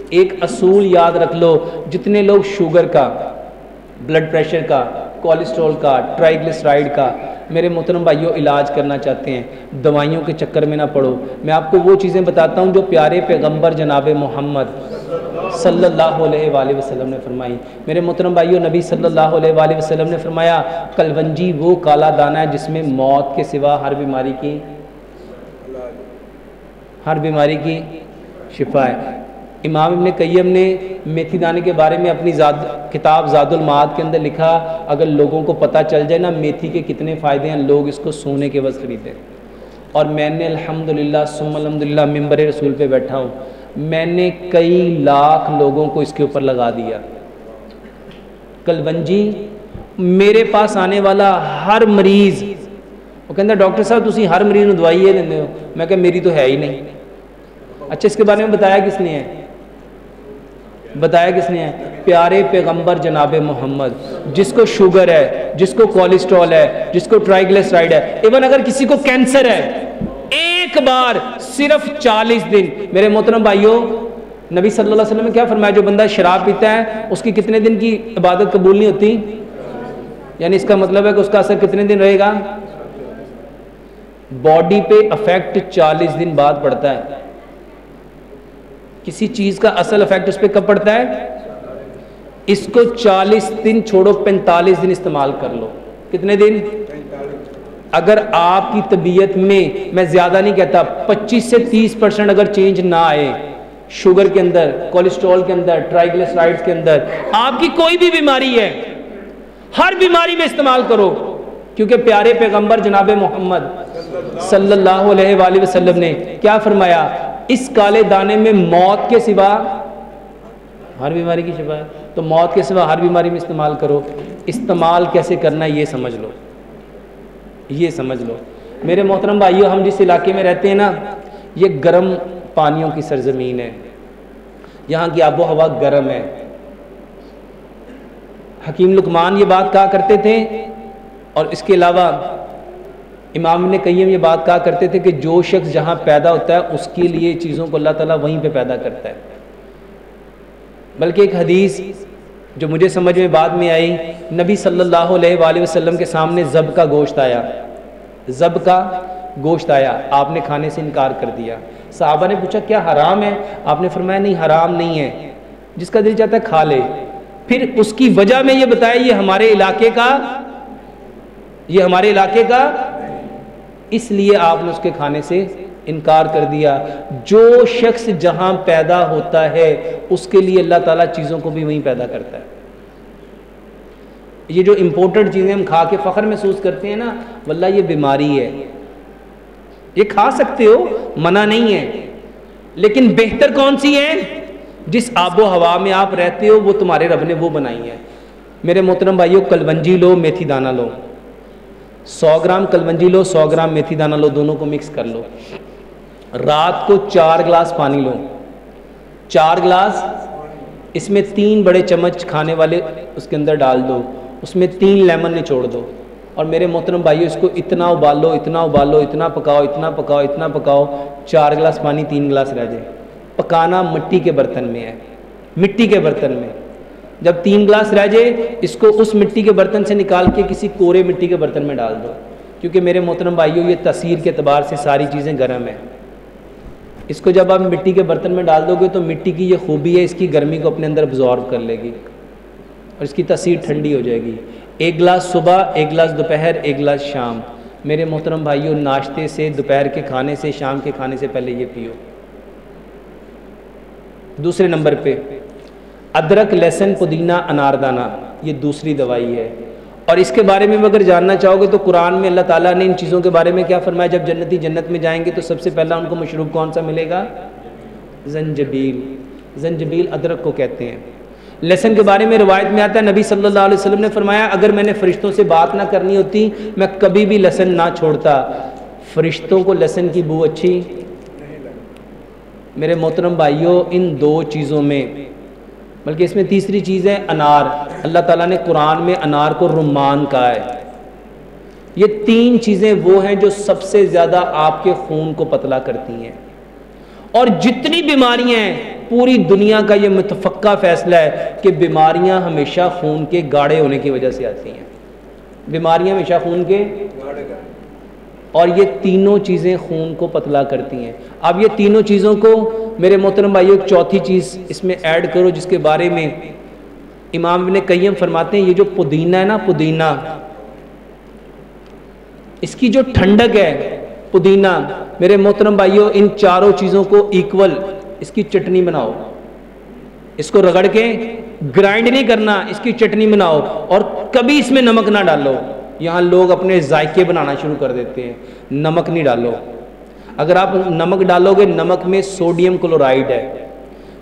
ایک اصول یاد رکھ لو، جتنے لوگ شوگر کا، بلڈ پریشر کا، کولیسٹرول کا، ٹرائیگلیسرائڈ کا میرے محترم بھائیوں علاج کرنا چاہتے ہیں، دوائیوں کے چکر میں نہ پڑو۔ میں آپ کو وہ چیزیں بتاتا ہوں جو پیارے پیغمبر جناب محمد صلی اللہ علیہ وآلہ وسلم نے فرمائی۔ میرے محترم بھائیوں، نبی صلی اللہ علیہ وآلہ وسلم نے فرمایا کلونجی وہ کالا دانہ ہے جس میں موت کے سوا ہر بیماری کی شفا ہے۔ امام ابن قیم نے میتھی دانے کے بارے میں اپنی کتاب زاد المعاد کے اندر لکھا، اگر لوگوں کو پتہ چل جائے نا میتھی کے کتنے فائدے ہیں، لوگ اس کو سونے کے عوض خریدیں۔ اور میں نے الحمدللہ ثم الحمدللہ ممبر رسول پہ بیٹھا ہوں، میں نے کئی لاکھ لوگوں کو اس کے اوپر لگا دیا۔ کلونجی میرے پاس آنے والا ہر مریض وہ کہتا ہے ڈاکٹر صاحب تسی ہر مریض ਨੂੰ ਦਵਾਈ ਦਿੰਦੇ ਹੋ، میں کہ میری تو ہے ہی نہیں۔ اچھا اس کے بارے میں بتایا کس نے ہے؟ بتایا کس نے ہے؟ پیارے پیغمبر جناب محمد۔ جس کو شوگر ہے، جس کو کولیسٹرول ہے، جس کو ٹرائیگلیسرائڈ ہے، ایون اگر کسی کو کینسر ہے، ایک بار صرف 40 دن، میرے محترم بھائیوں نبی صلی اللہ علیہ وسلم نے کیا فرمایا؟ جو بندہ شراب پیتا ہے اس کی کتنے دن کی عبادت قبول نہیں ہوتی؟ یعنی اس کا مطلب ہے کہ اس کا اثر کتنے دن رہے گا؟ باڈی پہ افیکٹ 40 دن بعد پڑتا ہے۔ کسی چیز کا اصل افیکٹ اس پہ کب پڑتا ہے؟ اس کو 40 دن چھوڑو، 45 دن استعمال کر لو۔ کتنے دن؟ اگر آپ کی طبیعت میں زیادہ نہیں کہتا 25 سے 30% اگر چینج نہ آئے، شوگر کے اندر، کولیسٹرول کے اندر، ٹرائیگلیسرائڈز کے اندر، آپ کی کوئی بھی بیماری ہے، ہر بیماری میں استعمال کرو، کیونکہ پیارے پیغمبر جناب محمد صلی اللہ علیہ وآلہ وسلم نے کیا فرمایا؟ اس کالے دانے میں موت کے سوا ہر بیماری کی شفا ہے، تو موت کے سوا ہر بیماری میں استعمال کرو۔ استعمال کیسے کرنا ہے یہ سمجھ لو، یہ سمجھ لو۔ میرے محترم بھائیو، ہم جس علاقے میں رہتے ہیں نا، یہ گرم پانیوں کی سرزمین ہے، یہاں کی آب و ہوا گرم ہے۔ حکیم لقمان یہ بات کہا کرتے تھے، اور اس کے علاوہ امام ابن قیم یہ بات کہا کرتے تھے کہ جو شخص جہاں پیدا ہوتا ہے اس کے لیے چیزوں کو اللہ تعالیٰ وہیں پہ پیدا کرتا ہے۔ بلکہ ایک حدیث جو مجھے سمجھ میں بعد میں آئی، نبی صلی اللہ علیہ وآلہ وسلم کے سامنے ذب کا گوشت آیا، ذب کا گوشت آیا، آپ نے کھانے سے انکار کر دیا۔ صحابہ نے پوچھا کیا حرام ہے؟ آپ نے فرمایا نہیں حرام نہیں ہے، جس کا دل چاہتا ہے کھا لے۔ پھر اس کی وجہ میں یہ بتایا یہ ہمارے علاقے کا اس لیے آپ نے اس کے کھانے سے انکار کر دیا۔ جو شخص جہاں پیدا ہوتا ہے اس کے لیے اللہ تعالیٰ چیزوں کو بھی وہیں پیدا کرتا ہے۔ یہ جو امپورٹڈ چیزیں ہم کھا کے فخر محسوس کرتے ہیں نا، واللہ یہ بیماری ہے۔ یہ کھا سکتے ہو، منع نہیں ہے، لیکن بہتر کون سی ہے؟ جس آب و ہوا میں آپ رہتے ہو وہ تمہارے رب نے وہ بنائی ہے۔ میرے محترم بھائیو، کلونجی لو، میتھی دانہ لو، 100 گرام کلونجی لو، 100 گرام میتھی دانہ لو، دونوں کو مکس کر لو۔ رات کو 4 گلاس پانی لو، 4 گلاس، اس میں 3 بڑے چمچ کھانے والے اس کے اندر ڈال دو، اس میں 3 لیمن نچوڑ دو، اور میرے محترم بھائیو اس کو اتنا ابالو، اتنا ابالو، اتنا پکاؤ، اتنا پکاؤ، اتنا پکاؤ، 4 گلاس پانی 3 گلاس رہ جائے۔ پکانا مٹی کے برتن میں ہے، مٹی کے برتن میں۔ جب 3 گلاس رہ جائے اس کو اس مٹی کے برتن سے نکال کے کسی کورے مٹی کے برتن میں ڈال دو، کیونکہ میرے محترم بھائیو یہ تاثیر کے اعتبار سے ساری چیزیں گرم ہیں۔ اس کو جب آپ مٹی کے برتن میں ڈال دو گے تو مٹی کی یہ خوبی ہے، اس کی گرمی کو اپنے اندر ابزارب کر لے گی اور اس کی تاثیر ٹھنڈی ہو جائے گی۔ 1 گلاس صبح، 1 گلاس دوپہر، 1 گلاس شام۔ میرے محترم بھائیو ناشتے سے، دوپہر کے کھانے سے، شام کے کھانے سے پہلے یہ پیو۔ دوسرے نمبر پہ ادرک، لہسن، پودینہ، اناردانہ، یہ دوسری دوائی ہے۔ اور اس کے بارے میں اگر جاننا چاہو گے تو قرآن میں اللہ تعالیٰ نے ان چیزوں کے بارے میں کیا فرمایا؟ جب جنتی جنت میں جائیں گے تو سب سے پہلا ان کو مشروب کون سا ملے گا؟ زنجبیل۔ زنجبیل ادرک کو کہتے ہیں۔ لہسن کے بارے میں روایت میں آتا ہے نبی صلی اللہ علیہ وسلم نے فرمایا اگر میں نے فرشتوں سے بات نہ کرنی ہوتی میں کبھی بھی لہسن نہ چھوڑتا۔ فرشتوں کو لہسن کی بو اچھی؟ میرے محترم بھائیوں ان 2 چیزوں میں، بلکہ اس میں تیسری چیز ہے انار۔ اللہ تعالیٰ نے قرآن میں انار کو رمان کہا ہے۔ یہ 3 چیزیں وہ ہیں جو سب سے زیادہ آپ کے خون کو پتلا کرتی ہیں، اور جتنی بیماریاں ہیں پوری دنیا کا یہ متفقہ فیصلہ ہے کہ بیماریاں ہمیشہ خون کے گاڑھے ہونے کی وجہ سے آتی ہیں، بیماریاں ہمیشہ خون کے، اور یہ تینوں چیزیں خون کو پتلا کرتی ہیں۔ اب یہ تینوں چیزوں کو میرے محترم بھائیو ایک چوتھی چیز اس میں ایڈ کرو جس کے بارے میں امام ابن قیم فرماتے ہیں، یہ جو پودینہ ہے نا، پودینہ، اس کی جو ٹھنڈک ہے پودینہ، میرے محترم بھائیو ان چاروں چیزوں کو ایکول اس کی چٹنی بناؤ، اس کو رگڑ کے گرائنڈ نہیں کرنا، اس کی چٹنی بناؤ، اور کبھی اس میں نمک نہ ڈالو۔ یہاں لوگ اپنے ذائقے بنانا شروع کر دیتے ہیں، نمک نہیں ڈالو۔ اگر آپ نمک ڈالو گے، نمک میں سوڈیم کلورائڈ ہے،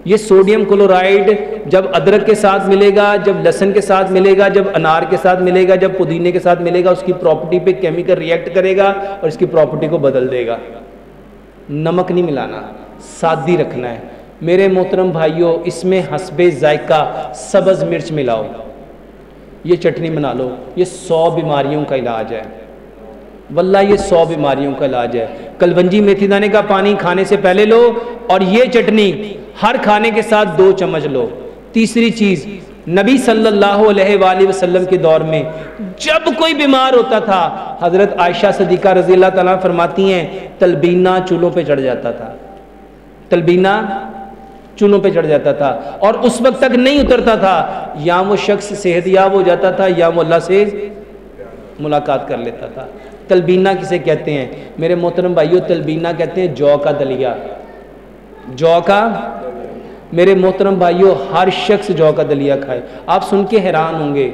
یہ سوڈیم کلورائڈ جب ادرک کے ساتھ ملے گا، جب لہسن کے ساتھ ملے گا، جب انار کے ساتھ ملے گا، جب پودینے کے ساتھ ملے گا، اس کی پراپرٹی پہ کیمیکل ریئیکٹ کرے گا اور اس کی پراپرٹی کو بدل دے گا۔ نمک نہیں ملانا، سادی رکھنا ہے۔ میرے محترم بھائیوں، اس میں حسب ذائقہ سبز مرچ ملاؤ، یہ چٹنی بنا لو، یہ 100 بیماریوں کا علاج ہے، واللہ یہ 100 بیماریوں کا علاج ہے۔ کلونجی میتھی دانے کا پانی کھانے سے پہلے لو، اور یہ چٹنی ہر کھانے کے ساتھ 2 چمچ لو۔ تیسری چیز، نبی صلی اللہ علیہ وآلہ وسلم کے دور میں جب کوئی بیمار ہوتا تھا، حضرت عائشہ صدیقہ رضی اللہ تعالیٰ فرماتی ہیں تلبینہ چولوں پہ چڑھ جاتا تھا، تلبینہ چولوں پہ چڑھ جاتا تھا، اور اس وقت تک نہیں اترتا تھا، یا وہ شخص صحت یاب ہو جاتا تھا یا وہ اللہ سے ملاقات کر لیتا تھا۔ تلبینہ کسے کہتے ہیں میرے محترم بھائیو؟ تلبینہ کہتے ہیں جو کا دلیا، جو کا، میرے محترم بھائیو ہر شخص جو کا دلیا کھائے۔ آپ سن کے حیران ہوں گے،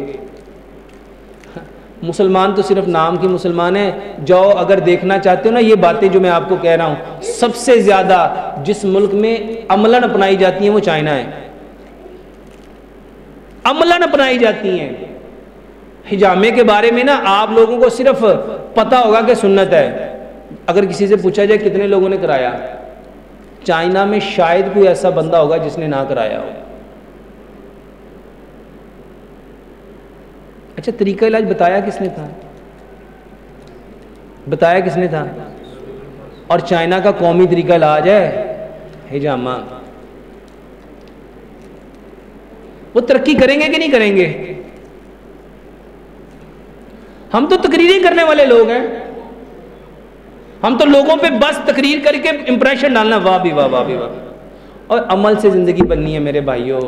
مسلمان تو صرف نام کی مسلمان ہیں، جو اگر دیکھنا چاہتے ہو نا، یہ باتیں جو میں آپ کو کہہ رہا ہوں، سب سے زیادہ جس ملک میں عملاً اپنائی جاتی ہیں وہ چائنا ہے، عملاً اپنائی جاتی ہیں۔ حجامے کے بارے میں نا آپ لوگوں کو صرف پتہ ہوگا کہ سنت ہے، اگر کسی سے پوچھا جائے کتنے لوگوں نے کرایا، چائنا میں شاید کوئی ایسا بندہ ہوگا جس نے نہ کرایا ہو۔ اچھا، طریقہ علاج بتایا کس نے تھا؟ بتایا کس نے تھا؟ اور چائنا کا قومی طریقہ علاج ہے حجامہ۔ وہ ترقی کریں گے کہ نہیں کریں گے؟ ہم تو تقریریں کرنے والے لوگ ہیں، ہم تو لوگوں پہ بس تقریر کر کے امپریشن ڈالنا، واہ بھی واہ، واہ بھی واہ، اور عمل سے زندگی بننی ہے میرے بھائیوں۔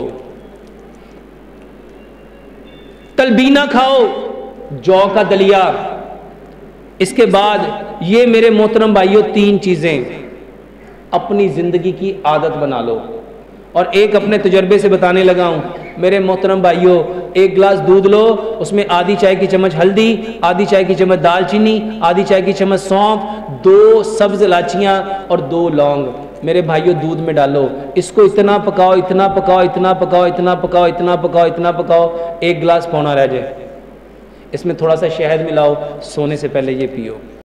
تلبینہ کھاؤ، جو کا دلیا، اس کے بعد یہ میرے محترم بھائیوں 3 چیزیں اپنی زندگی کی عادت بنا لو۔ اور ایک اپنے تجربے سے بتانے لگا ہوں میرے محترم بھائیوں، 1 گلاس دودھ لو، اس میں آدھی چائے کی چمچ ہلدی، آدھی چائے کی چمچ دال چینی، آدھی چائے کی چمچ سونف، 2 سبز الائچیاں اور 2 لونگ میرے بھائیوں دودھ میں ڈالو، اس کو اتنا پکاؤ، اتنا پکاؤ، اتنا پکاؤ، اتنا پکاؤ، اتنا پکاؤ، اتنا پکاؤ، 1 گلاس پونا رہ جائے، اس میں تھوڑا سا شہد ملاؤ، سونے سے پہلے یہ پیو۔